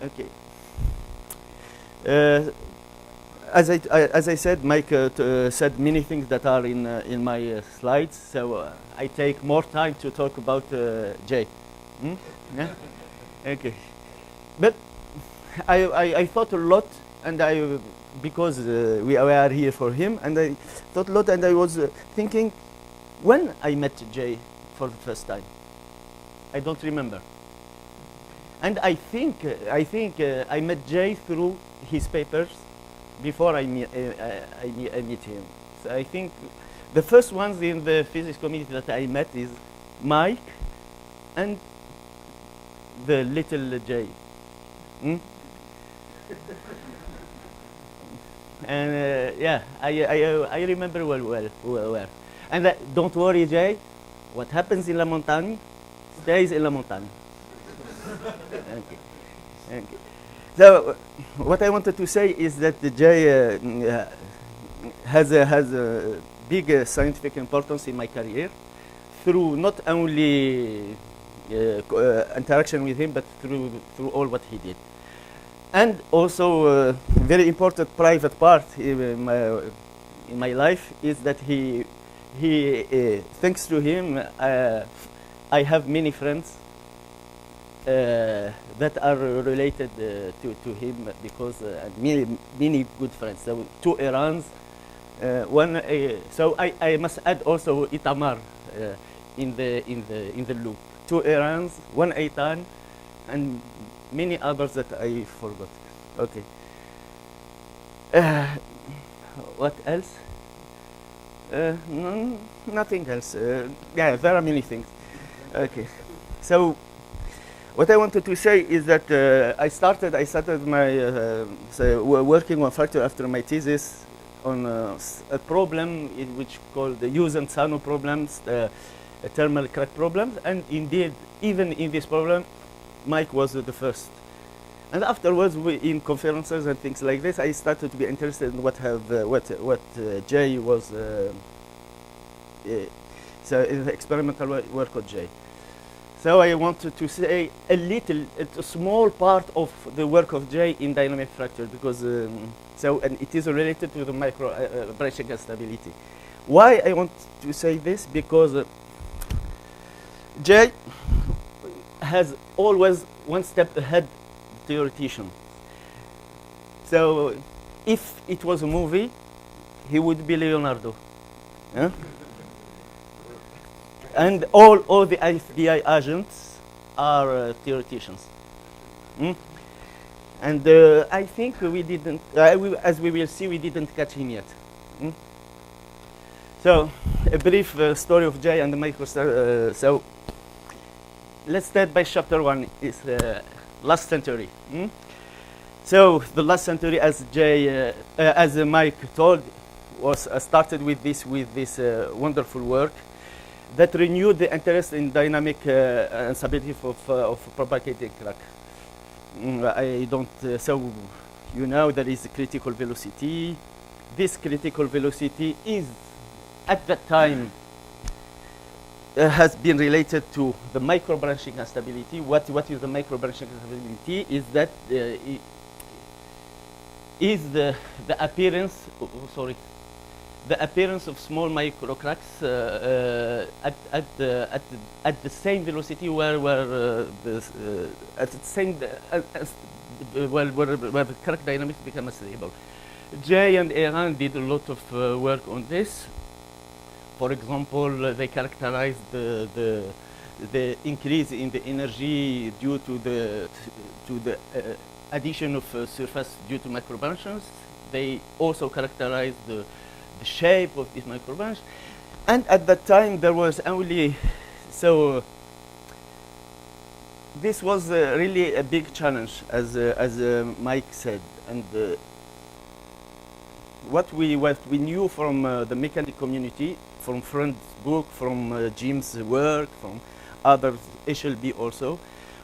Okay. Uh, as I said, Mike said many things that are in my slides, so I take more time to talk about Jay. Hmm? Yeah? Okay. But I thought a lot, and because we are here for him, and I thought a lot, and I was thinking when I met Jay for the first time. I don't remember. And I met Jay through his papers before I meet him. So I think the first ones in the physics community that I met is Mike and the little Jay. Hmm? And yeah, I remember well. And don't worry, Jay. What happens in La Montagne stays in La Montagne. Okay. Okay. So what I wanted to say is that the Jay has a big scientific importance in my career through not only interaction with him, but through all what he did. And also very important private part in my life is that he thanks to him I have many friends that are related to him because many good friends. So two Irans, one. So I must add also Itamar in the loop. Two Irans, one Aitan, and many others that I forgot. Okay. What else? Nothing else. Yeah, there are many things. Okay. So what I wanted to say is that I started my working on fracture after my thesis on a problem which called the use and Sano problems, thermal crack problems, and indeed even in this problem Mike was the first. And afterwards, in conferences and things like this, I started to be interested in what Jay was. So in the experimental work of Jay. So I wanted to say a small part of the work of Jay in dynamic fracture because and it is related to the micro branching instability. Why I want to say this? Because Jay has always one step ahead theoretician. So if it was a movie, he would be Leonardo. Yeah? And all the FBI agents are theoreticians. Mm? And I think we didn't, as we will see, we didn't catch him yet. Mm? So a brief story of Jay and the microstar. So let's start by chapter 1. Is last century. Mm? So the last century, as Mike told, was started with this wonderful work that renewed the interest in dynamic instability of propagating crack. I don't. So you know there is a critical velocity. This critical velocity is at that time has been related to the micro-branching instability. What is the micro-branching instability? Is that is the appearance? The appearance of small micro cracks at the same velocity where the crack dynamics become stable. Jay and Aaron did a lot of work on this. For example, they characterized the increase in the energy due to the addition of surface due to microbranches. They also characterized the shape of this microbranch, and at that time there was only this was really a big challenge, as Mike said, and what we knew from the mechanic community, from Friend's book, from Jim's work, from others, HLB also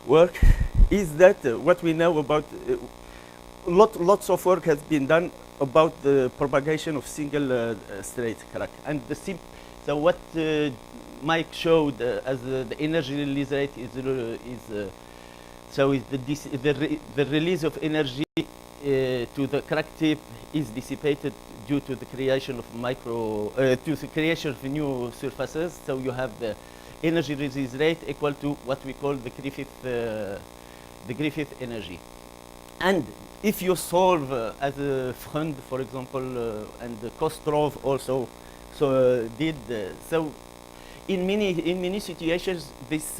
work, is that what we know about lots of work has been done about the propagation of single straight crack, and so what Mike showed as the energy release rate is So the release of energy to the crack tip is dissipated due to the creation of to the creation of new surfaces. So you have the energy release rate equal to what we call the Griffith energy. And if you solve as a Freund, for example, and Kostrov also did, so in many situations, this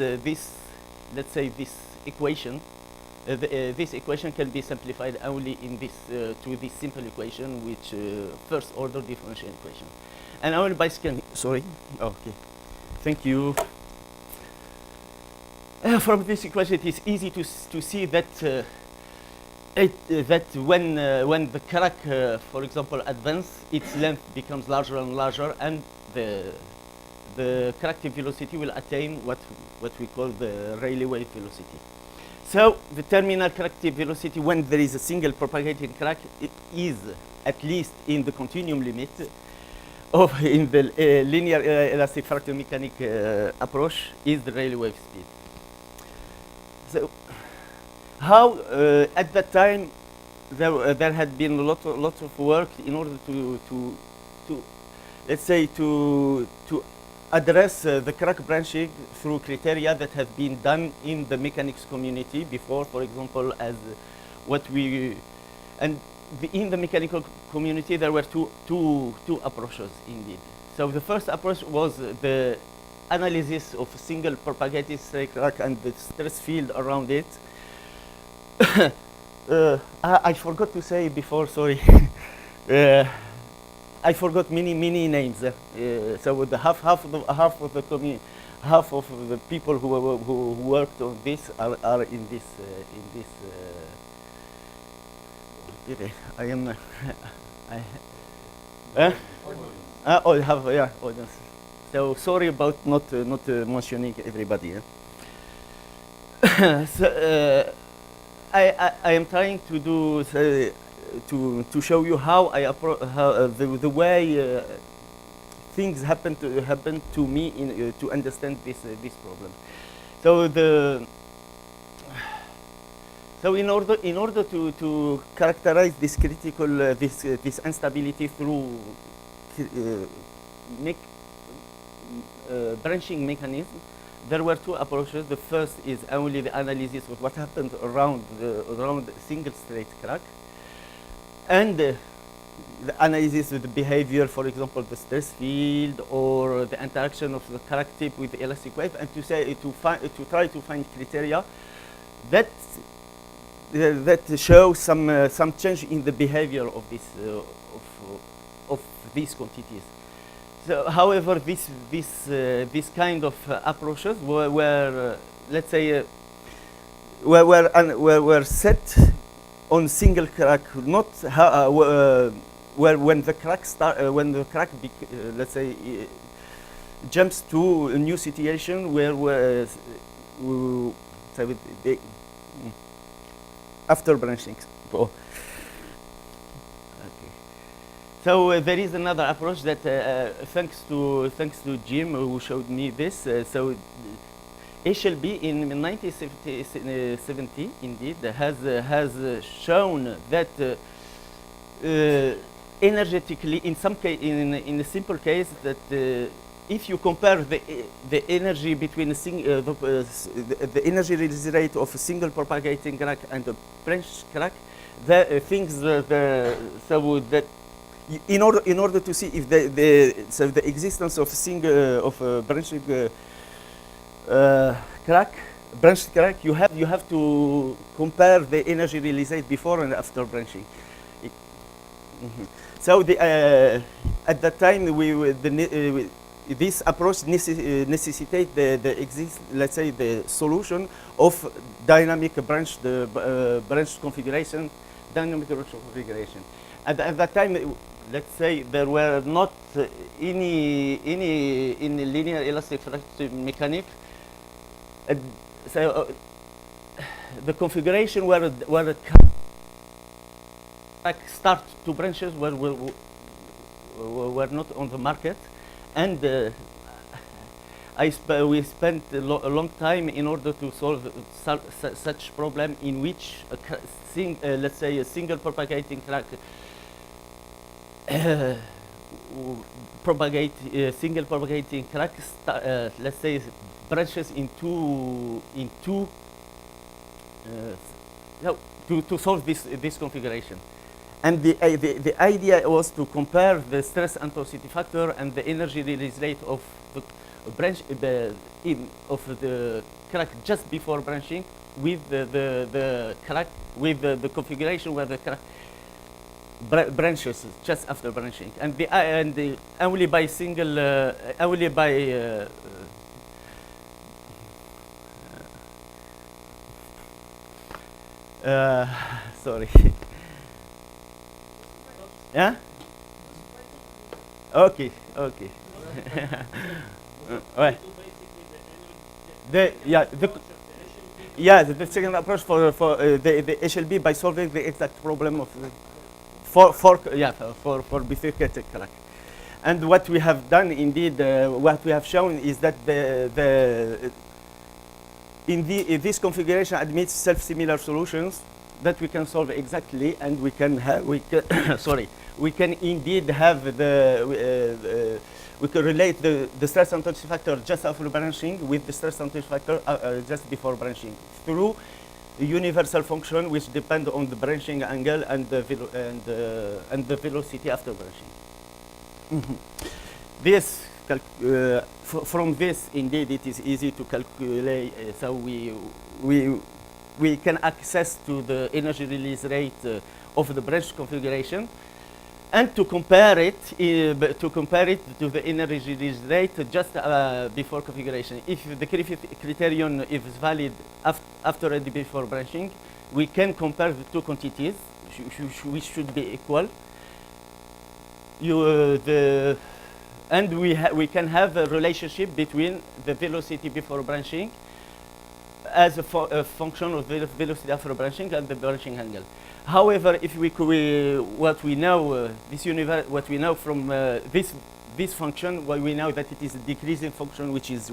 let's say this equation, this equation can be simplified only in this to this simple equation, which first order differential equation. And only by scanning. Sorry. Okay. Thank you. From this equation, it is easy to see that that when the crack, for example, advances, its length becomes larger and larger, and the crack tip velocity will attain what we call the Rayleigh wave velocity. So the terminal crack tip velocity when there is a single propagating crack, it is at least in the continuum limit of in the linear elastic fractal mechanic approach is the Rayleigh wave speed. So how at that time there had been a lot of work in order to let's say to address the crack branching through criteria that have been done in the mechanics community before, for example, as what we and in the mechanical community there were two approaches indeed. So the first approach was the analysis of a single propagating straight crack and the stress field around it. I forgot to say before, sorry. I forgot many names. So the half of the people who worked on this are in this I am audience. So sorry about not mentioning everybody. So, I am trying to do to show you how I the way things happen to me in to understand this problem. So in order to characterize this critical this instability through branching mechanism, there were two approaches. The first is only the analysis of what happened around the single straight crack, and the analysis of the behavior, for example, the stress field or the interaction of the crack tip with the elastic wave, and to try to find criteria that show some change in the behavior of this of these quantities. So, however, this kind of approaches were let's say were set on single crack, not where when the crack let's say jumps to a new situation where after branching. Oh. So there is another approach that, thanks to Jim, who showed me this. So HLB in 1970, indeed, has shown that energetically, in some case, in a simple case, that if you compare the energy between the energy release rate of a single propagating crack and a branch crack, the things so that. In order to see if the existence of a branching branched crack, you have to compare the energy release rate before and after branching. So at that time this approach necessitate let's say the solution of dynamic branch configuration, dynamic branch configuration. At that time, let's say there were not any in the linear elastic fractal mechanic. So the configuration where the crack start to branches were not on the market, and we spent a long time in order to solve such problem in which let's say a single propagating track single propagating track let's say branches into no, to solve this configuration. And the idea was to compare the stress and torsion factor and the energy release rate of the of the crack just before branching with the crack with the configuration where the crack branches just after branching, and only by single only by sorry. Yeah. Okay. Okay. Right. The second approach for the HLB by solving the exact problem of for bifurcated crack. And what we have done, indeed, what we have shown is that in this configuration admits self-similar solutions that we can solve exactly, and we can have sorry, we can indeed have we can relate the stress and torsion factor just after branching with the stress and torsion factor just before branching through a universal function which depend on the branching angle and the velocity after branching. This from this, indeed, it is easy to calculate. So we can access to the energy release rate of the branch configuration, and to compare it to the energy release rate just before configuration. If the criterion is valid after and before branching, we can compare the two quantities, which should be equal. And we can have a relationship between the velocity before branching as a function of the velocity after branching and the branching angle. However, if what we know from this function, we know that it is a decreasing function which is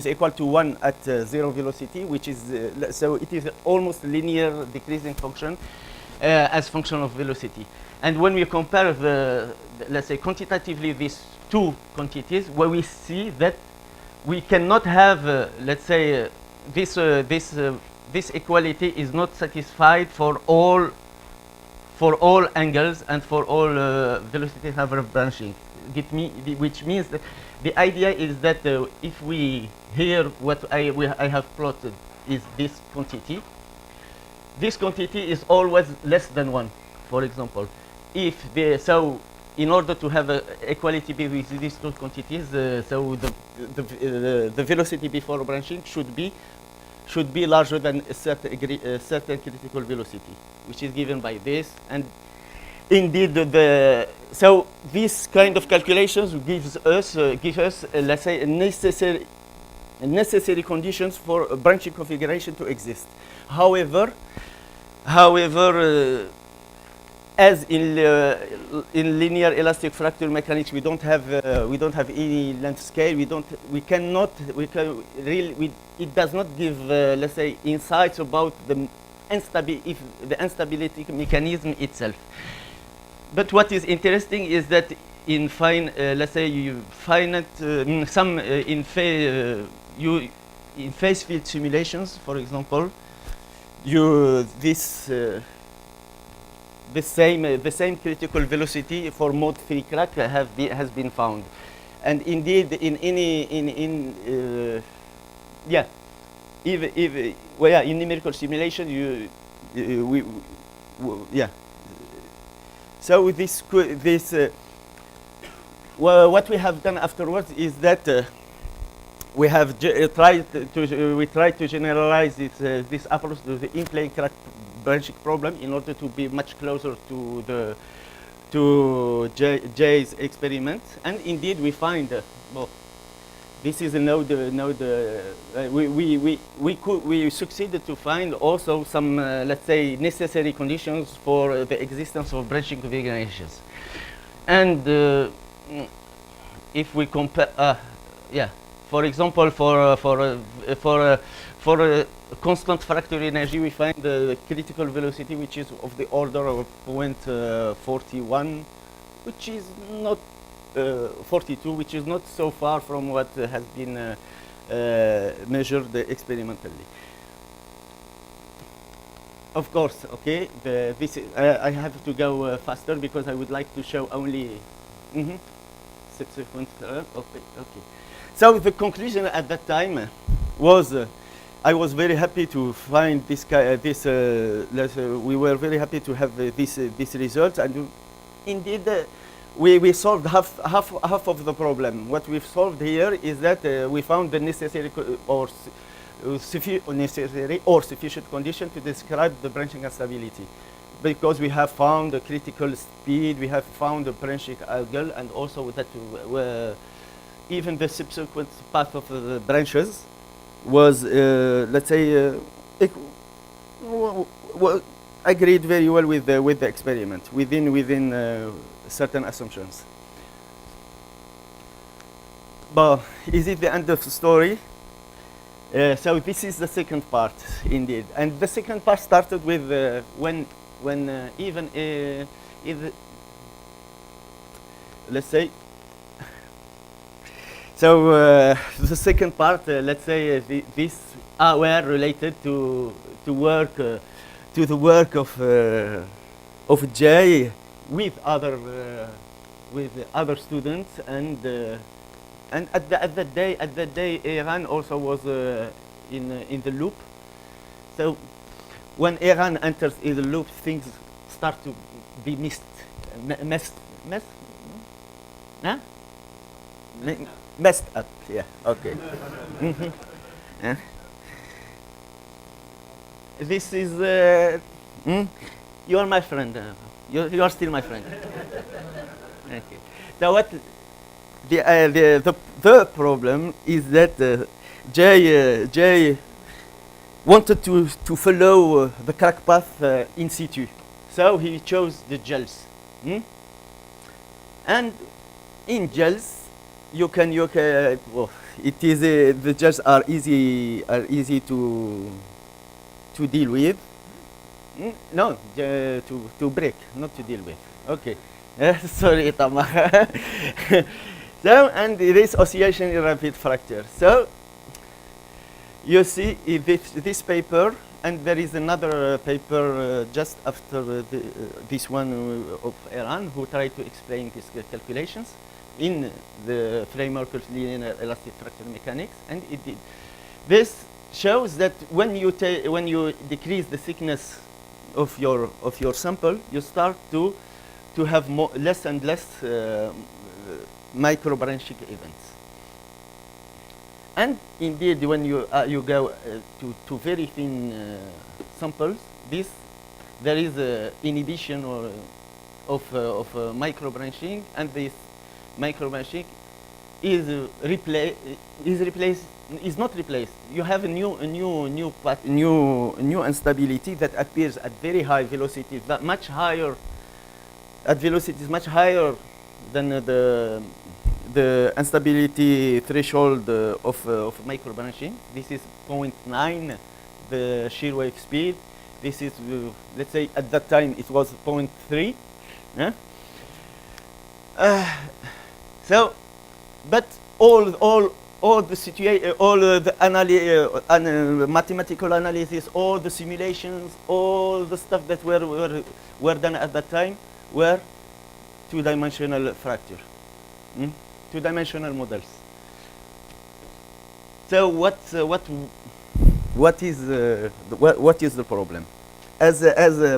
equal to 1 at 0 velocity, which is so it is almost linear decreasing function as function of velocity. And when we compare let's say quantitatively these two quantities, where we see that we cannot have let's say this equality is not satisfied for all angles and for all velocity after branching. Which means that the idea is that if we here what I have plotted is this quantity is always less than 1, for example. If so in order to have equality with these two quantities, so the velocity before branching should be larger than a certain critical velocity, which is given by this. And indeed, so this kind of calculations gives us let's say necessary conditions for a branching configuration to exist. However, as in linear elastic fracture mechanics, we don't have any length scale. It does not give let's say insights about the instability mechanism itself. But what is interesting is that in let's say in phase field simulations, for example, the same critical velocity for mode 3 crack has been found, and indeed in in numerical simulation So what we have done afterwards is that we have tried to generalize this approach to the in-plane crack branching problem in order to be much closer to Jay's experiment, and indeed we find this is a node. We succeeded to find also some let's say necessary conditions for the existence of branching configurations, and if we compare for example, for a constant fractal energy, we find the critical velocity, which is of the order of 0.41, which is not 42, which is not so far from what has been measured experimentally. Of course, okay. I have to go faster because I would like to show only subsequent. Okay. So the conclusion at that time was, I was very happy to find this. We were very happy to have this result, and indeed, we solved half of the problem. What we've solved here is that we found the necessary necessary or sufficient condition to describe the branching instability, because we have found the critical speed, we have found the branching angle, and also that even the subsequent path of the branches was, let's say, agreed very well with the experiment within certain assumptions. But is it the end of the story? So this is the second part, indeed, and the second part started with when even let's say. So the second part, let's say, these were related to the work of Jay with other students, and at that day, Iran also was in the loop. So when Iran enters in the loop, things start to be messed up. Yeah. Okay. Yeah. This is. You are my friend. You are still my friend. Okay. So what? The problem is that Jay wanted to follow the crack path in situ, so he chose the gels, and in gels you can well, it is the gels are easy to deal with. No, to break, not to deal with. Okay. Sorry, Tamar. So, and this oscillation in rapid fracture. So, you see this paper, and there is another paper just after this one of Iran, who tried to explain these calculations in the framework of linear elastic fractal mechanics, and it did. This shows that when you decrease the thickness of your sample, you start to have less and less micro branching events. And indeed, when you go to very thin samples, there is inhibition of micro branching, and this micro branching is not replaced. You have a new instability that appears at very high velocities, that much higher. At velocities much higher than the instability threshold of micro branching. This is 0.9, the shear wave speed. This is, let's say, at that time it was 0.3. Yeah? So, but all the mathematical analysis, all the simulations, all the stuff that were done at that time were two-dimensional fracture, two-dimensional models. So what is the problem? As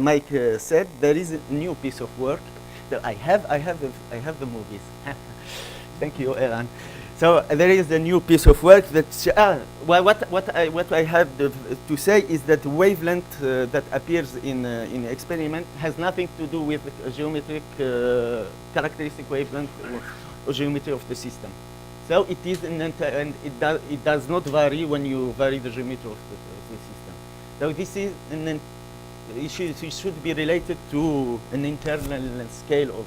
Mike said, there is a new piece of work. So I have the movies. Thank you, Eran. So there is a new piece of work that what I have to say is that the wavelength that appears in experiment has nothing to do with the geometric characteristic wavelength or geometry of the system. So it is and it does not vary when you vary the geometry of the system. So this is it should be related to an internal scale of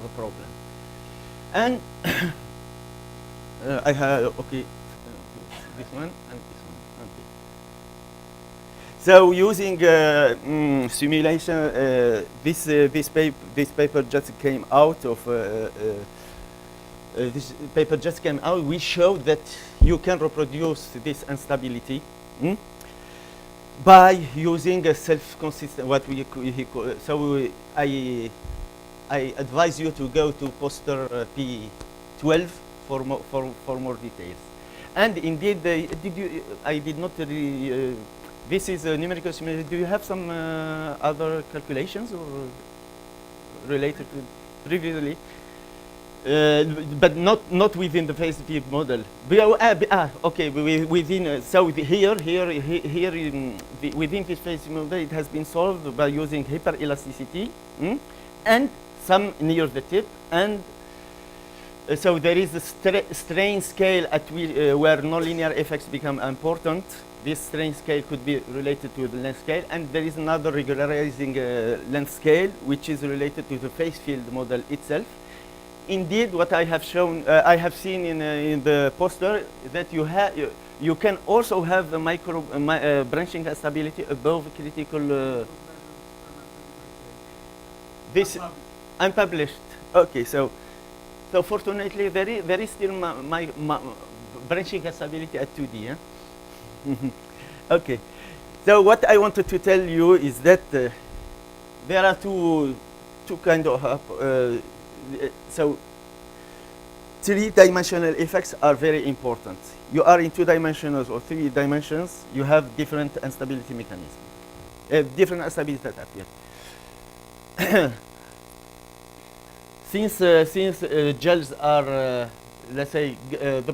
the problem. And I have okay, this one and this one. Okay. So using simulation, this paper just came out of this paper just came out. We showed that you can reproduce this instability by using a self-consistent what he call. So I advise you to go to poster P12 for more details. And indeed, I did not really. This is a numerical simulation. Do you have some other calculations or related to previously? But not within the phase field model. Okay, within within this phase field model, it has been solved by using hyperelasticity and some near the tip, and so there is a strain scale at where nonlinear effects become important. This strain scale could be related to the length scale, and there is another regularizing length scale which is related to the phase field model itself. Indeed, what I have shown, I have seen in the poster that you can also have a micro branching instability above critical. This unpublished. Okay, so fortunately there is still my branching instability at 2D. Yeah? Okay, so what I wanted to tell you is that there are two kind of so three-dimensional effects are very important. You are in 2 dimensions or 3 dimensions, you have different instability mechanisms, different instability that appear. Since gels are, let's say, the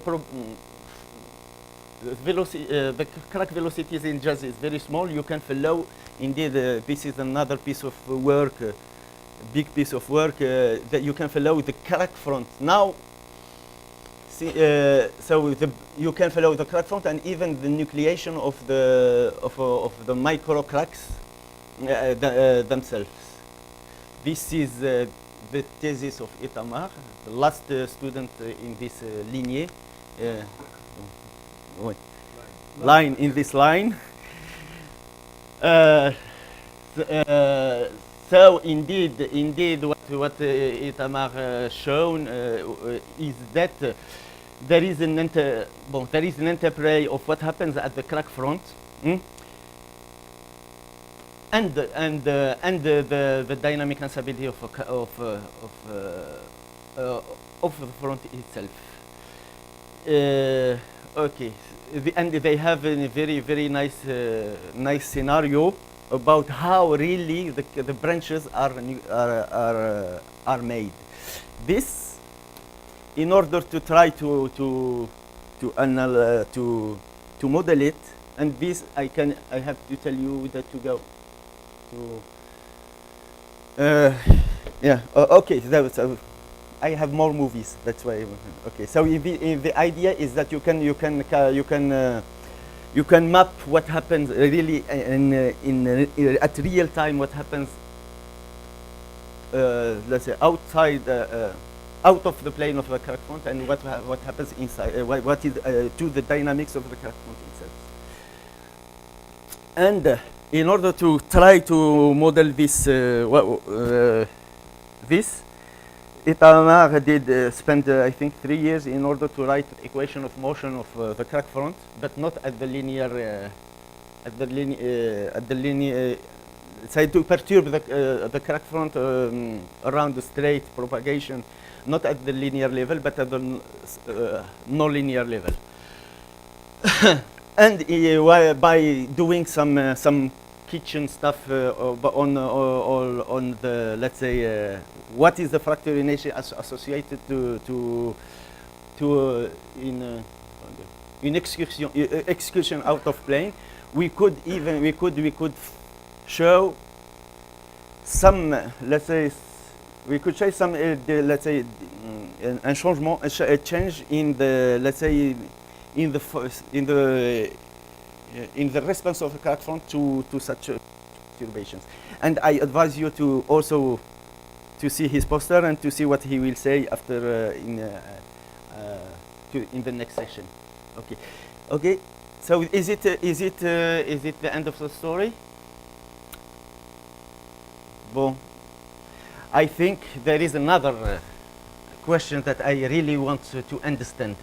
crack velocities in gels is very small, you can follow. Indeed, this is another piece of work, big piece of work that you can follow the crack front. Now, so you can follow the crack front and even the nucleation of the micro cracks themselves. This is the thesis of Itamar, the last student in this linear line in this line. So indeed, what Itamar shown is that there is an interplay of what happens at the crack front, and the dynamic instability of the front itself. Okay, and they have a very nice scenario about how really the branches are made. This, in order to try to model it, and this I have to tell you that to go to yeah. Okay, so I have more movies. That's why. Okay, so the idea is that you can map what happens really at real time. What happens, let's say, outside, out of the plane of the crack front, and what happens inside. What is to the dynamics of the crack front itself. And in order to try to model this, Itamar did spend, I think, 3 years in order to write the equation of motion of the crack front, but not at the linear, say to perturb the crack front around the straight propagation, not at the linear level, but at the non-linear level. And by doing some kitchen stuff on the, let's say, what is the fracturination associated to in excursion out of plane, we could show some, let's say, we could show some let's say un changement, a change in the, let's say, in the response of the crack front to such perturbations. And I advise you to also to see his poster and to see what he will say after in the next session. Okay. Okay. So is it the end of the story? Bon. I think there is another question that I really want to understand.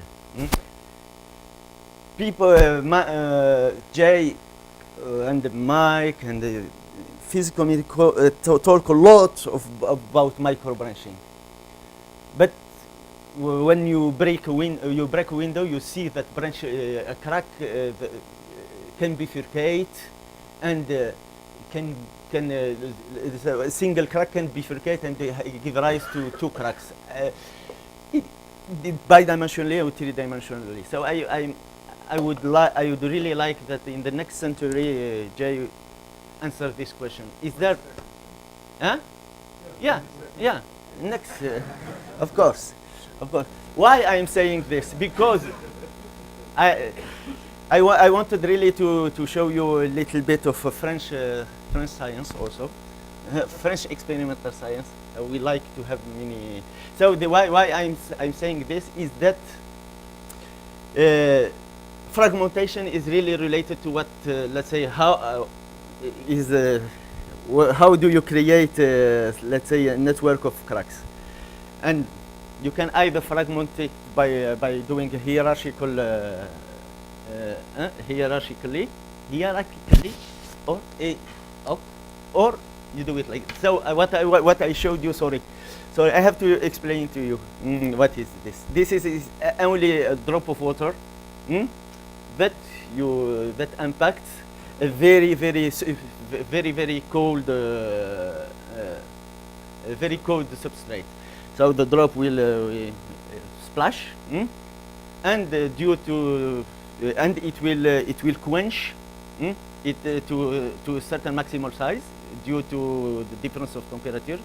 People, Jay and Mike and physical talk a lot about microbranching, but when you break a window, you see that a crack can bifurcate, and a single crack can bifurcate and give rise to two cracks, bidimensionally or three-dimensionally. So I would really like that in the next century, Jay answer this question. Is there? Huh? Yeah, yeah. Next, of course. Why I am saying this? Because I wanted really to show you a little bit of French science also, French experimental science. We like to have many. So why I'm saying this is that fragmentation is really related to what, let's say, how do you create, let's say, a network of cracks, and you can either fragment it by doing a hierarchically, or you do it like so. What I showed you. Sorry, I have to explain to you what is this. This is only a drop of water that impacts a very cold, very cold substrate. So the drop will splash, and due to and it will quench it to a certain maximal size due to the difference of temperature,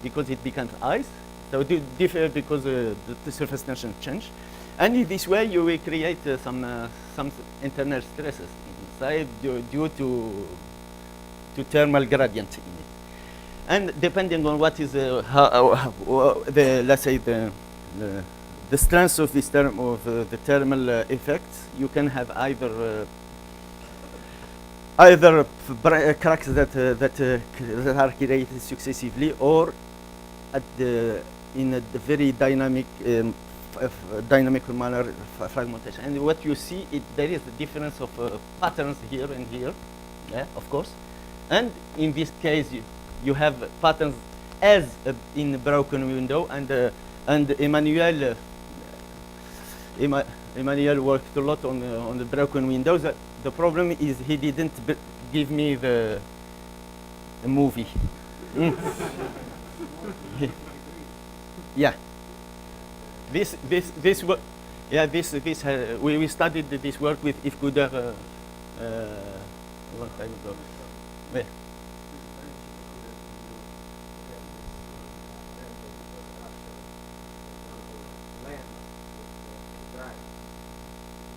because it becomes ice. So it differ because the surface tension change, and in this way you will create some internal stresses inside due to thermal gradient in it. And depending on what is let's say the strength of this the thermal effects, you can have either cracks that are created successively, or in a very dynamic manner fragmentation. And what you see, there is a difference of patterns here and here, yeah, of course. And in this case, you have patterns as in a broken window, and Emmanuel worked a lot on the broken windows. The problem is he didn't give me the movie. Yeah. This work. Yeah, we studied this work with Yves Couder a long time ago. Yeah.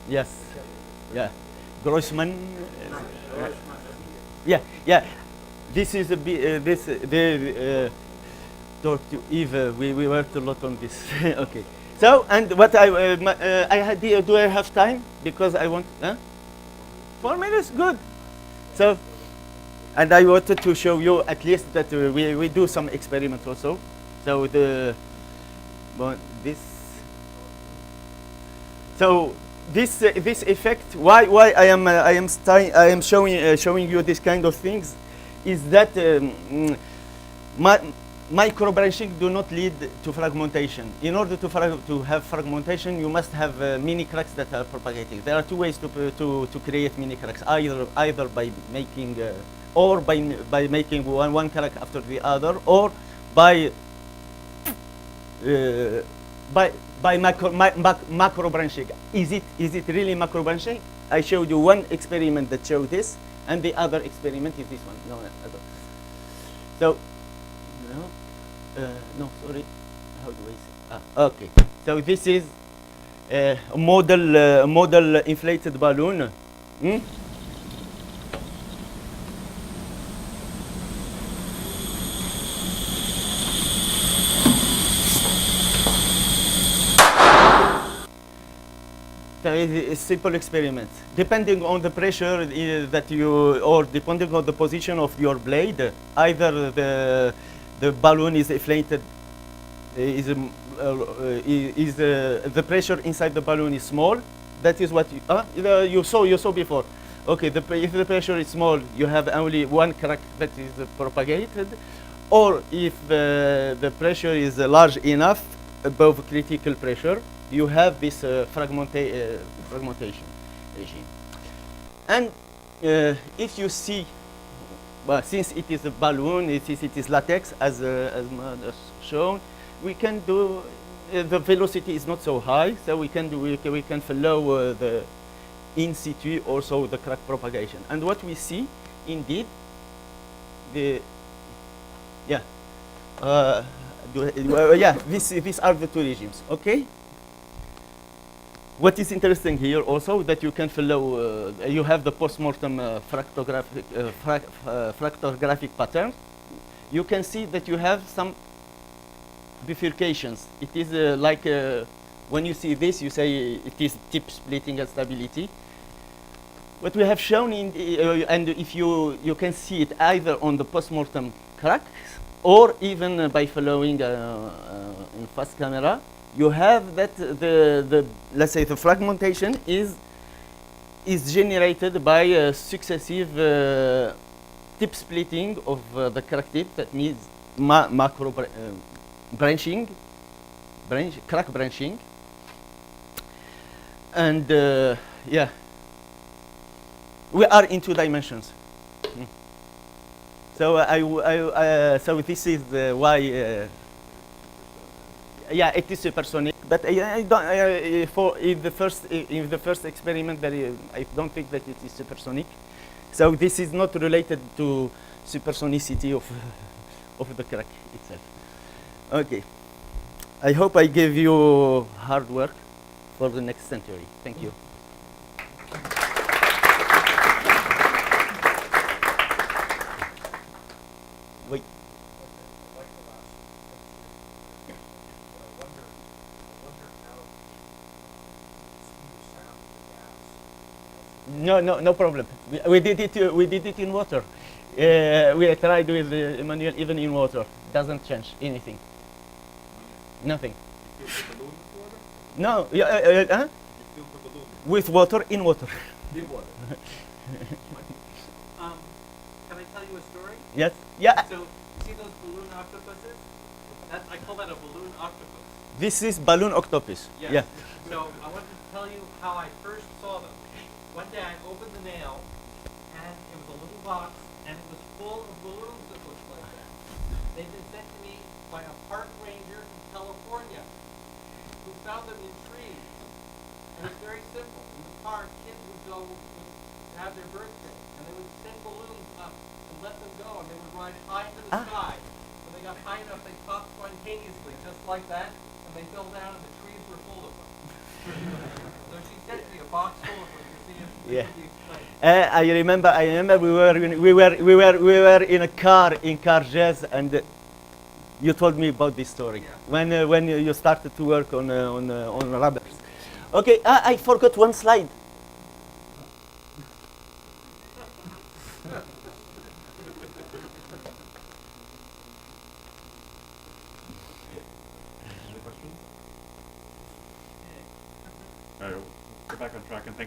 Yes. Yeah. Grossman. Yeah. This is talk to Eve. We worked a lot on this. Okay. So, and what I had here, do I have time? Because I want 4 minutes, good. So, and I wanted to show you at least that we do some experiments also. So this effect, why I am showing you this kind of things, is that microbranching do not lead to fragmentation. In order to have fragmentation, you must have mini cracks that are propagating. There are two ways to create mini cracks: either by making or by making one crack after the other, or by macro branching. Is it really macro branching? I showed you one experiment that showed this, and the other experiment is this one. No, so no, sorry. How do I say? Okay. So this is a model inflated balloon. a simple experiment. Depending on the pressure that you, or depending on the position of your blade, either the balloon is inflated, the pressure inside the balloon is small. That is what you saw before. Okay, if the pressure is small, you have only one crack that is propagated, or if the pressure is large enough above critical pressure, you have this fragmentation regime. And if you see, well, since it is a balloon, it is latex, as shown, we can do, the velocity is not so high, so we can follow the in situ also the crack propagation. And what we see, indeed, these are the two regimes. Okay. What is interesting here also that you can follow, you have the post-mortem fractographic pattern. You can see that you have some bifurcations. It is like when you see this, you say it is tip splitting instability. What we have shown in, and if you can see it either on the post-mortem cracks or even by following in fast camera, you have that let's say the fragmentation is generated by successive tip splitting of the crack tip. That means macro crack branching, and yeah, we are in 2 dimensions. So so this is why. Yeah, it is supersonic, but I don't. For in the first experiment, I don't think that it is supersonic. So this is not related to supersonicity of of the crack itself. Okay. I hope I gave you hard work for the next century. Thank you. Wait. No problem. We did it in water. We tried with Emmanuel even in water. Doesn't change anything. Nothing. No. With water in water. In water. Can I tell you a story? Yes. Yeah. So, see those balloon octopuses? I call that a balloon octopus. This is balloon octopus. Yes. Yeah. So I wanted to tell you how I first saw them. One day I opened the mail, and it was a little box, and it was full of balloons that looked like that. They'd been sent to me by a park ranger in California, who found them in trees. And it's very simple. In the park, kids would go to have their birthday, and they would send balloons up and let them go, and they would ride high into the sky. When they got high enough, they popped spontaneously, just like that, and they fell down, and the trees were full of them. So she sent me a box full of them to see if they could be explained. I remember we were in a car in Carjaz, and you told me about this story. Yeah. When you started to work on rubbers. Okay, I forgot one slide. All right, we'll get back on track, and thanks